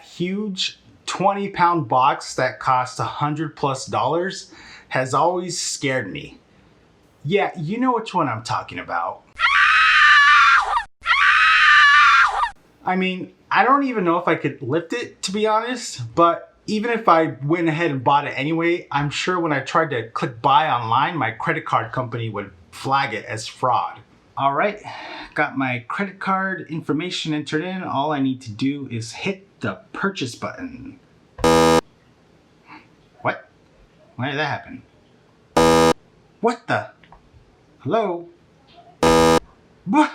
Huge 20-pound box that costs $100+ has always scared me. Yeah, you know which one I'm talking about. I mean, I don't even know if I could lift it, to be honest, but even if I went ahead and bought it anyway, I'm sure when I tried to click buy online, my credit card company would flag it as fraud. All right, got my credit card information entered in. All I need to do is hit the purchase button. What? Why did that happen? What the? Hello? What?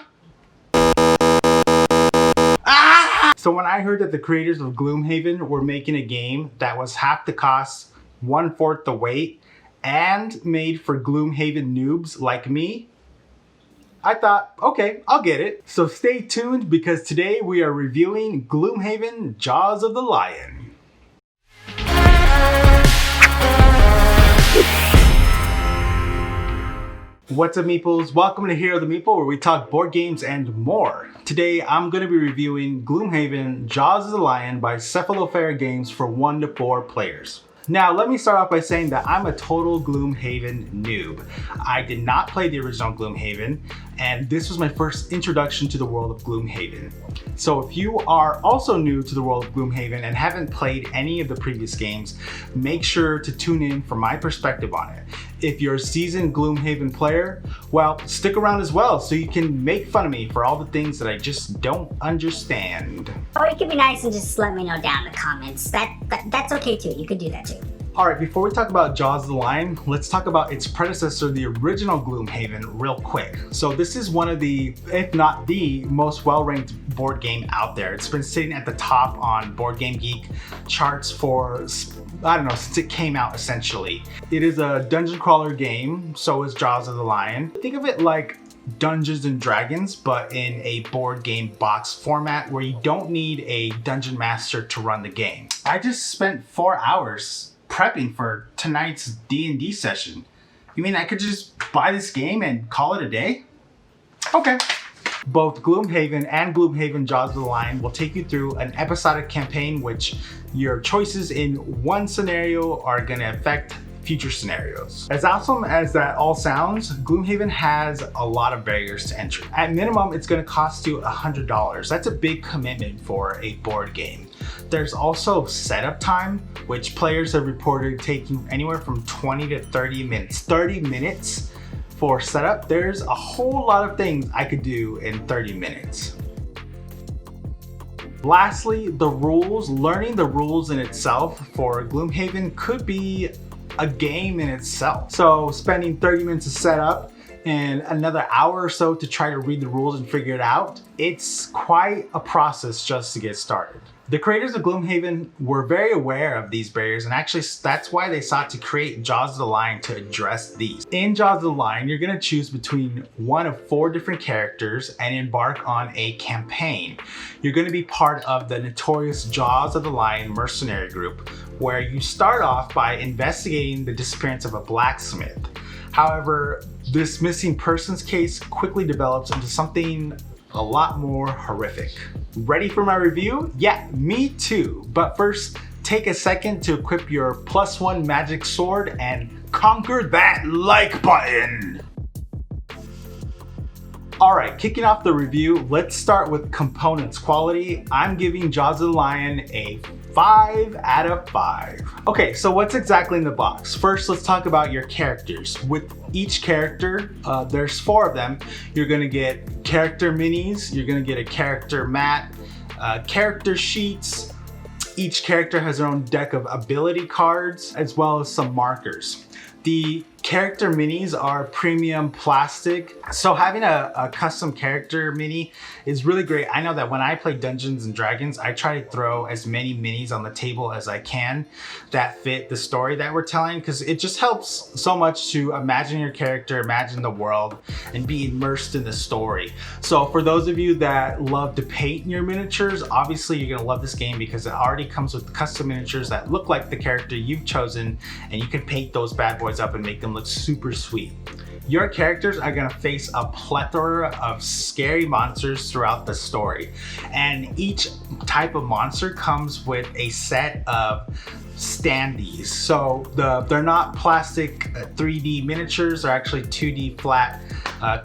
Ah! So when I heard that the creators of Gloomhaven were making a game that was half the cost, 1/4 the weight, and made for Gloomhaven noobs like me, I thought, okay, I'll get it. So stay tuned because today we are reviewing Gloomhaven Jaws of the Lion. What's up, Meeples? Welcome to Hero the Meeple, where we talk board games and more. Today I'm going to be reviewing Gloomhaven Jaws of the Lion by Cephalofair Games for 1 to 4 players. Now, let me start off by saying that I'm a total Gloomhaven noob. I did not play the original Gloomhaven, and this was my first introduction to the world of Gloomhaven. So if you are also new to the world of Gloomhaven and haven't played any of the previous games, make sure to tune in for my perspective on it. If you're a seasoned Gloomhaven player, well, stick around as well so you can make fun of me for all the things that I just don't understand. Or you could be nice and just let me know down in the comments. That's okay too. You could do that too. Alright, before we talk about Jaws of the Lion, let's talk about its predecessor, the original Gloomhaven, real quick. So this is one of the, if not the, most well-ranked board game out there. It's been sitting at the top on BoardGameGeek charts for, I don't know, since it came out essentially. It is a dungeon crawler game, so is Jaws of the Lion. Think of it like Dungeons and Dragons, but in a board game box format where you don't need a dungeon master to run the game. I just spent 4 hours prepping for tonight's D&D session. You mean I could just buy this game and call it a day? Okay. Both Gloomhaven and Gloomhaven Jaws of the Lion will take you through an episodic campaign which your choices in one scenario are going to affect future scenarios. As awesome as that all sounds, Gloomhaven has a lot of barriers to entry. At minimum, it's going to cost you $100. That's a big commitment for a board game. There's also setup time, which players have reported taking anywhere from 20 to 30 minutes. 30 minutes for setup. There's a whole lot of things I could do in 30 minutes. Lastly, the rules. Learning the rules in itself for Gloomhaven could be a game in itself. So spending 30 minutes to set up and another hour or so to try to read the rules and figure it out, it's quite a process just to get started. The creators of Gloomhaven were very aware of these barriers, and actually that's why they sought to create Jaws of the Lion to address these. In Jaws of the Lion, you're going to choose between one of 4 different characters and embark on a campaign. You're going to be part of the notorious Jaws of the Lion mercenary group, where you start off by investigating the disappearance of a blacksmith. However, this missing persons case quickly develops into something a lot more horrific. Ready for my review? Yeah, me too. But first, take a second to equip your +1 magic sword and conquer that like button. Alright, kicking off the review, let's start with components quality. I'm giving Jaws of the Lion a 5 out of 5. Okay, so what's exactly in the box? First, let's talk about your characters. With each character, there's 4 of them. You're gonna get character minis, you're gonna get a character mat, character sheets. Each character has their own deck of ability cards, as well as some markers. The character minis are premium plastic, so having a custom character mini is really great. I know that when I play Dungeons and Dragons, I try to throw as many minis on the table as I can that fit the story that we're telling, because it just helps so much to imagine your character, imagine the world, and be immersed in the story. So for those of you that love to paint your miniatures, obviously you're gonna love this game because it already comes with custom miniatures that look like the character you've chosen, and you can paint those bad boys up and make them look super sweet. your characters are gonna face a plethora of scary monsters throughout the story. And each type of monster comes with a set of standees. So they're not plastic 3D miniatures, they're actually 2D flat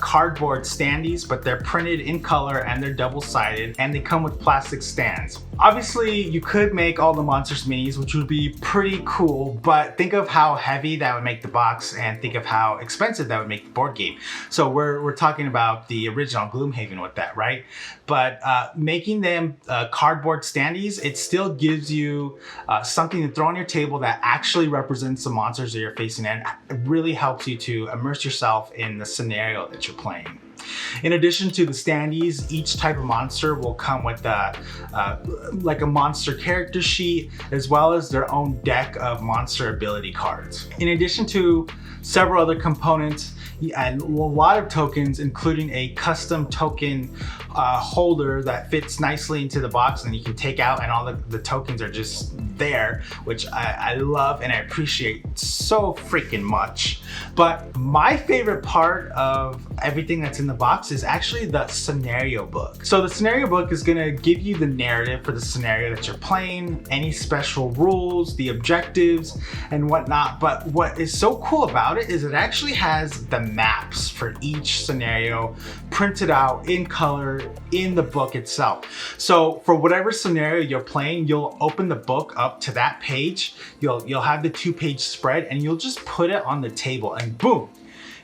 cardboard standees, but they're printed in color and they're double-sided, and they come with plastic stands. Obviously, you could make all the monsters minis, which would be pretty cool, but think of how heavy that would make the box and think of how expensive that would make the board game. So we're talking about the original Gloomhaven with that, right? But making them cardboard standees, it still gives you something to throw on your table that actually represents the monsters that you're facing, and it really helps you to immerse yourself in the scenario that you're playing. In addition to the standees, each type of monster will come with like a monster character sheet, as well as their own deck of monster ability cards. In addition to several other components and a lot of tokens, including a custom token holder that fits nicely into the box and you can take out, and all the tokens are just there, which I love and I appreciate so freaking much. But my favorite part of everything that's in the box is actually the scenario book. So the scenario book is gonna give you the narrative for the scenario that you're playing, any special rules, the objectives, and whatnot. But what is so cool about it is it actually has the maps for each scenario printed out in color in the book itself. So for whatever scenario you're playing, you'll open the book up to that page, you'll have the 2-page spread, and you'll just put it on the table, and boom,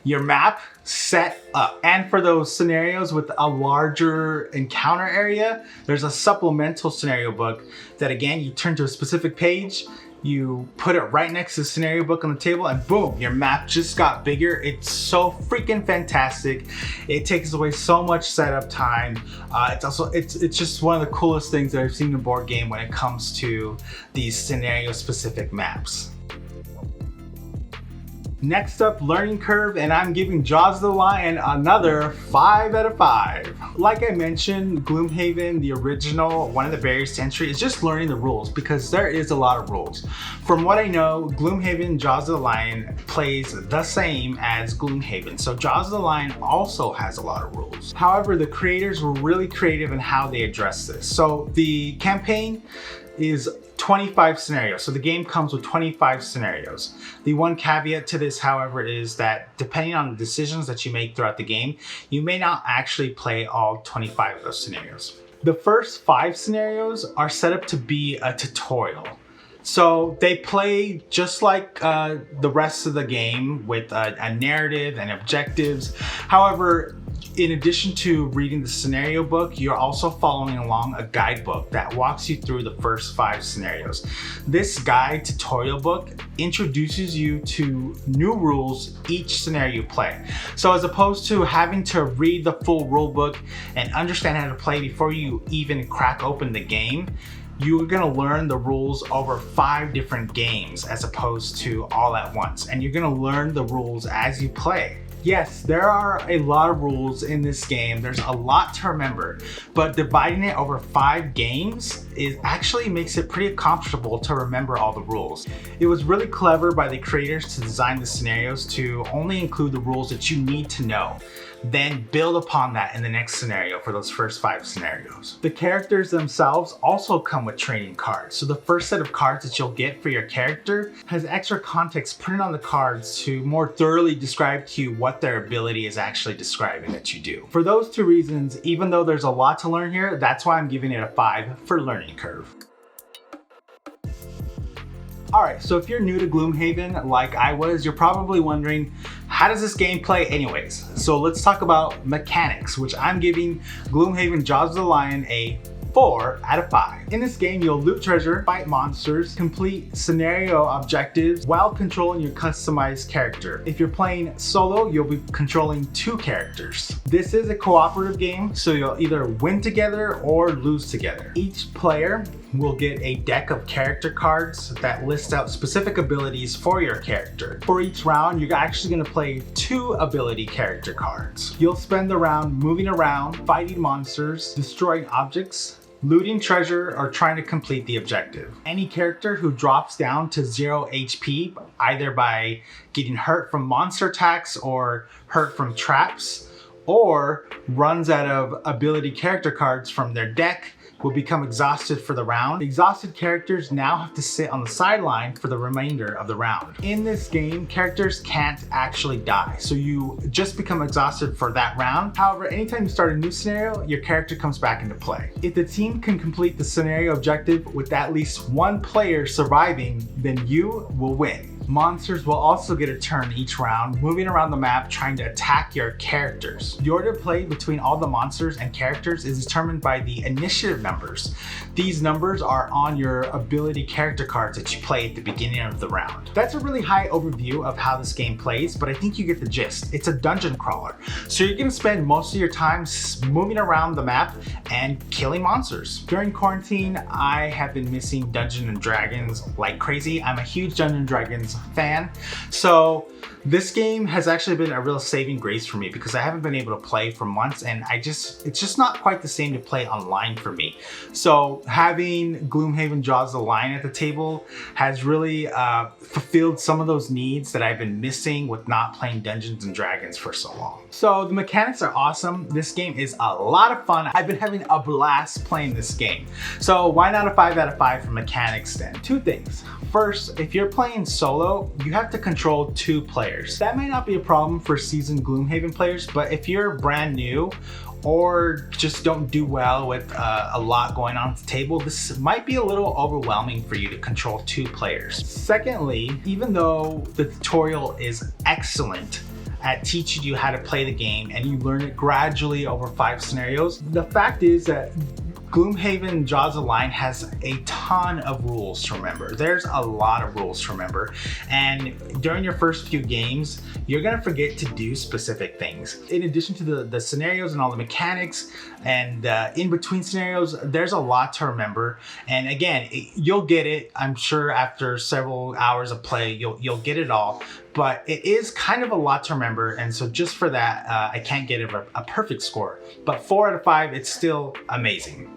your map set up. And for those scenarios with a larger encounter area, there's a supplemental scenario book that, again, you turn to a specific page, you put it right next to the scenario book on the table, and boom, your map just got bigger. It's so freaking fantastic. It takes away so much setup time. It's just one of the coolest things that I've seen in a board game when it comes to these scenario specific maps. Next up, learning curve, and I'm giving Jaws of the Lion another 5 out of 5. Like I mentioned, Gloomhaven, the original, one of the barriers to entry is just learning the rules, because there is a lot of rules. From what I know, Gloomhaven, Jaws of the Lion plays the same as Gloomhaven, so Jaws of the Lion also has a lot of rules. However, the creators were really creative in how they address this. So the campaign is 25 scenarios. So the game comes with 25 scenarios. The one caveat to this, however, is that depending on the decisions that you make throughout the game, you may not actually play all 25 of those scenarios. The first 5 scenarios are set up to be a tutorial. So they play just like the rest of the game with a narrative and objectives. However, in addition to reading the scenario book, you're also following along a guidebook that walks you through the first 5 scenarios. This guide tutorial book introduces you to new rules each scenario you play. So as opposed to having to read the full rule book and understand how to play before you even crack open the game, you're gonna learn the rules over 5 different games as opposed to all at once. And you're gonna learn the rules as you play. Yes, there are a lot of rules in this game. There's a lot to remember, but dividing it over 5 games actually makes it pretty comfortable to remember all the rules. It was really clever by the creators to design the scenarios to only include the rules that you need to know, then build upon that in the next scenario for those first 5 scenarios. The characters themselves also come with training cards. So the first set of cards that you'll get for your character has extra context printed on the cards to more thoroughly describe to you what their ability is actually describing that you do. For those 2 reasons, even though there's a lot to learn here, that's why I'm giving it a 5 for learning curve. Alright, so if you're new to Gloomhaven like I was, you're probably wondering, how does this game play anyways? So let's talk about mechanics, which I'm giving Gloomhaven Jaws of the Lion a 4 out of 5. In this game, you'll loot treasure, fight monsters, complete scenario objectives while controlling your customized character. If you're playing solo, you'll be controlling 2 characters. This is a cooperative game, so you'll either win together or lose together. Each player will get a deck of character cards that list out specific abilities for your character. For each round, you're actually going to play 2 ability character cards. You'll spend the round moving around, fighting monsters, destroying objects, looting treasure, or trying to complete the objective. Any character who drops down to 0 HP, either by getting hurt from monster attacks or hurt from traps, or runs out of ability character cards from their deck, will become exhausted for the round. Exhausted characters now have to sit on the sideline for the remainder of the round. In this game, characters can't actually die, so you just become exhausted for that round. However, anytime you start a new scenario, your character comes back into play. If the team can complete the scenario objective with at least one player surviving, then you will win. Monsters will also get a turn each round, moving around the map trying to attack your characters. The order of play between all the monsters and characters is determined by the initiative numbers. These numbers are on your ability character cards that you play at the beginning of the round. That's a really high overview of how this game plays, but I think you get the gist. It's a dungeon crawler, so you're going to spend most of your time moving around the map and killing monsters. During quarantine, I have been missing Dungeons and Dragons like crazy. I'm a huge Dungeons and Dragons fan, so this game has actually been a real saving grace for me because I haven't been able to play for months, and it's just not quite the same to play online for me. So having Gloomhaven Jaws of the Lion at the table has really fulfilled some of those needs that I've been missing with not playing Dungeons and Dragons for so long. So the mechanics are awesome. This game is a lot of fun. I've been having a blast playing this game. So why not a 5 out of 5 for mechanics then? Two things. First, if you're playing solo, you have to control 2 players. That might not be a problem for seasoned Gloomhaven players, but if you're brand new or just don't do well with a lot going on at the table, this might be a little overwhelming for you to control 2 players. Secondly, even though the tutorial is excellent at teaching you how to play the game and you learn it gradually over 5 scenarios, the fact is that Gloomhaven Jaws of the Lion has a ton of rules to remember. There's a lot of rules to remember, and during your first few games, you're gonna forget to do specific things. In addition to the scenarios and all the mechanics and in between scenarios, there's a lot to remember. And again, you'll get it, I'm sure after several hours of play, you'll get it all. But it is kind of a lot to remember, and so just for that, I can't get a perfect score. But 4 out of 5, it's still amazing.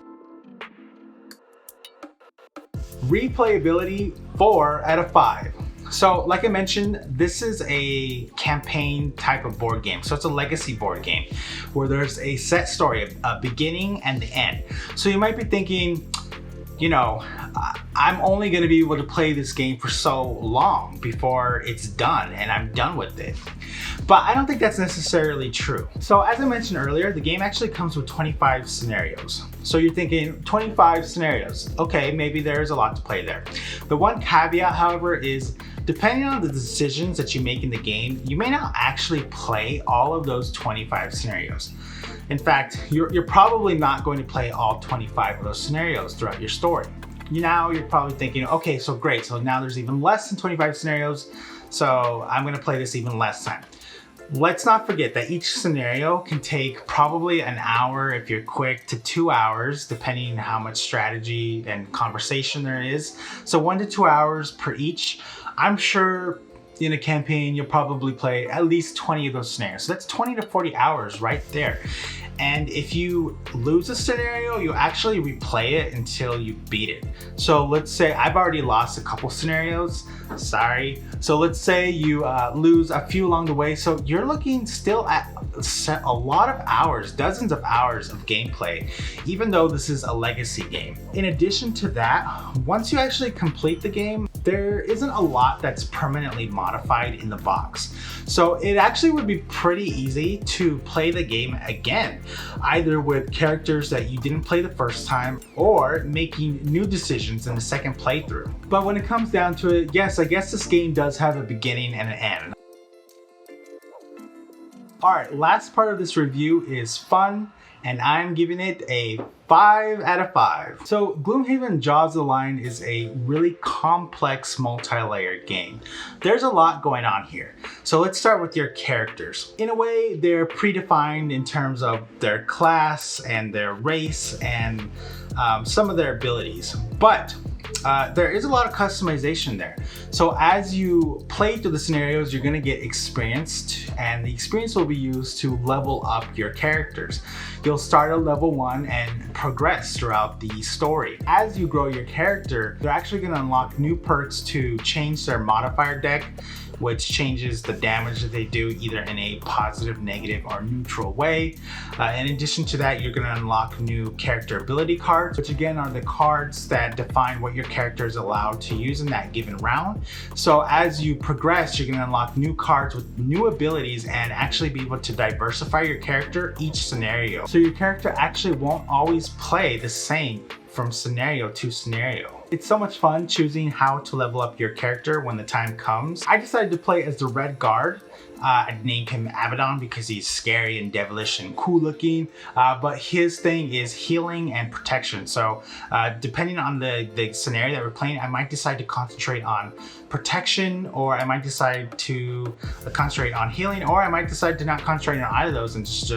Replayability, 4 out of 5. So like I mentioned, this is a campaign type of board game. So it's a legacy board game where there's a set story, a beginning and the end. So you might be thinking, you know, I'm only going to be able to play this game for so long before it's done and I'm done with it. But I don't think that's necessarily true. So as I mentioned earlier, the game actually comes with 25 scenarios. So you're thinking 25 scenarios. Okay, maybe there's a lot to play there. The one caveat, however, is depending on the decisions that you make in the game, you may not actually play all of those 25 scenarios. In fact, you're probably not going to play all 25 of those scenarios throughout your story. Now you're probably thinking, okay, so great. So now there's even less than 25 scenarios. So I'm going to play this even less time. Let's not forget that each scenario can take probably an hour if you're quick to 2 hours, depending on how much strategy and conversation there is. So 1 to 2 hours per each. I'm sure in a campaign, you'll probably play at least 20 of those scenarios. So that's 20 to 40 hours right there. And if you lose a scenario, you actually replay it until you beat it. So let's say I've already lost a couple scenarios, sorry. So let's say you lose a few along the way. So you're looking still at a lot of hours, dozens of hours of gameplay, even though this is a legacy game. In addition to that, once you actually complete the game, there isn't a lot that's permanently modified in the box. So it actually would be pretty easy to play the game again, either with characters that you didn't play the first time or making new decisions in the second playthrough. But when it comes down to it, yes, I guess this game does have a beginning and an end. All right, last part of this review is fun, and I'm giving it a 5 out of 5. So Gloomhaven Jaws of the Lion is a really complex multi-layered game. There's a lot going on here. So let's start with your characters. In a way, they're predefined in terms of their class and their race and some of their abilities. But there is a lot of customization there. So as you play through the scenarios, you're going to get experienced, and the experience will be used to level up your characters. You'll start at level 1 and progress throughout the story. As you grow your character, they're actually going to unlock new perks to change their modifier deck, which changes the damage that they do either in a positive, negative, or neutral way. In addition to that, you're going to unlock new character ability cards, which again are the cards that define what your character is allowed to use in that given round. So as you progress, you're going to unlock new cards with new abilities and actually be able to diversify your character each scenario. So your character actually won't always play the same from scenario to scenario. It's so much fun choosing how to level up your character when the time comes. I decided to play as the Red Guard. I named him Abaddon because he's scary and devilish and cool looking, but his thing is healing and protection. So depending on the scenario that we're playing, I might decide to concentrate on protection, or I might decide to concentrate on healing, or I might decide to not concentrate on either of those and just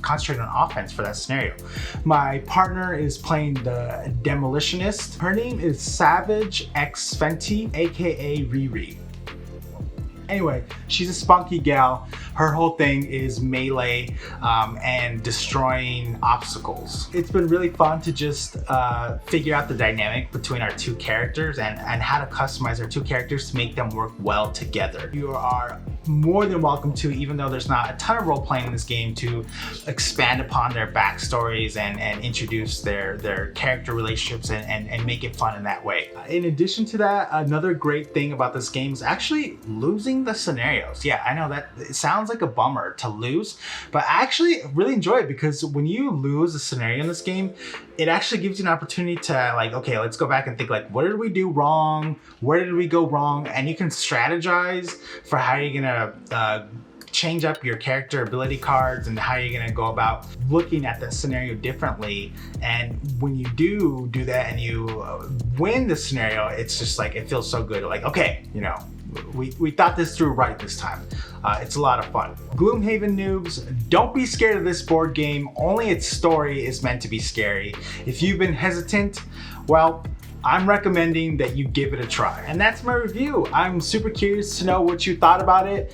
concentrate on offense for that scenario. My partner is playing the Demolitionist. Her name is Savage X Fenty, aka Riri. Anyway, she's a spunky gal. Her whole thing is melee and destroying obstacles. It's been really fun to just figure out the dynamic between our two characters and how to customize our two characters to make them work well together. You are more than welcome to, even though there's not a ton of role playing in this game, to expand upon their backstories and introduce their character relationships and make it fun in that way. In addition to that, another great thing about this game is actually losing the scenarios. Yeah, I know that it sounds like a bummer to lose, but I actually really enjoy it because when you lose a scenario in this game, it actually gives you an opportunity to like, okay, let's go back and think like, what did we do wrong? Where did we go wrong? And you can strategize for how you're gonna change up your character ability cards and how you're gonna go about looking at the scenario differently. And when you do that and you win the scenario, it's just like, it feels so good. Like, okay, you know, we thought this through right this time. It's a lot of fun. Gloomhaven noobs, don't be scared of this board game. Only its story is meant to be scary. If you've been hesitant, well, I'm recommending that you give it a try. And that's my review. I'm super curious to know what you thought about it.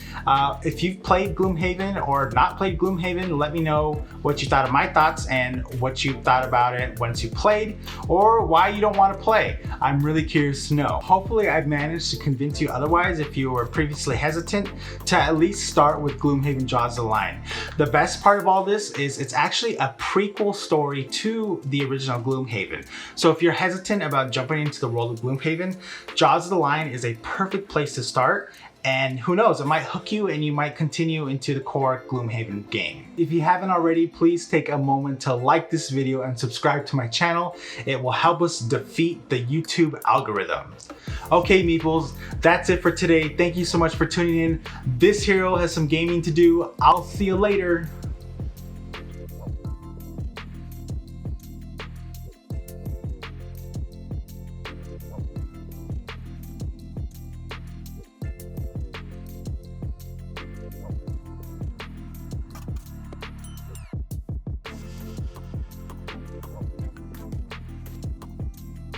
If you've played Gloomhaven or not played Gloomhaven, let me know what you thought of my thoughts and what you thought about it once you played, or why you don't want to play. I'm really curious to know. Hopefully I've managed to convince you otherwise if you were previously hesitant to at least start with Gloomhaven Jaws of the Lion. The best part of all this is it's actually a prequel story to the original Gloomhaven. So if you're hesitant about jumping into the world of Gloomhaven, Jaws of the Lion is a perfect place to start. And who knows, it might hook you and you might continue into the core Gloomhaven game. If you haven't already, please take a moment to like this video and subscribe to my channel. It will help us defeat the YouTube algorithm. Okay, Meeples, that's it for today. Thank you so much for tuning in. This hero has some gaming to do. I'll see you later.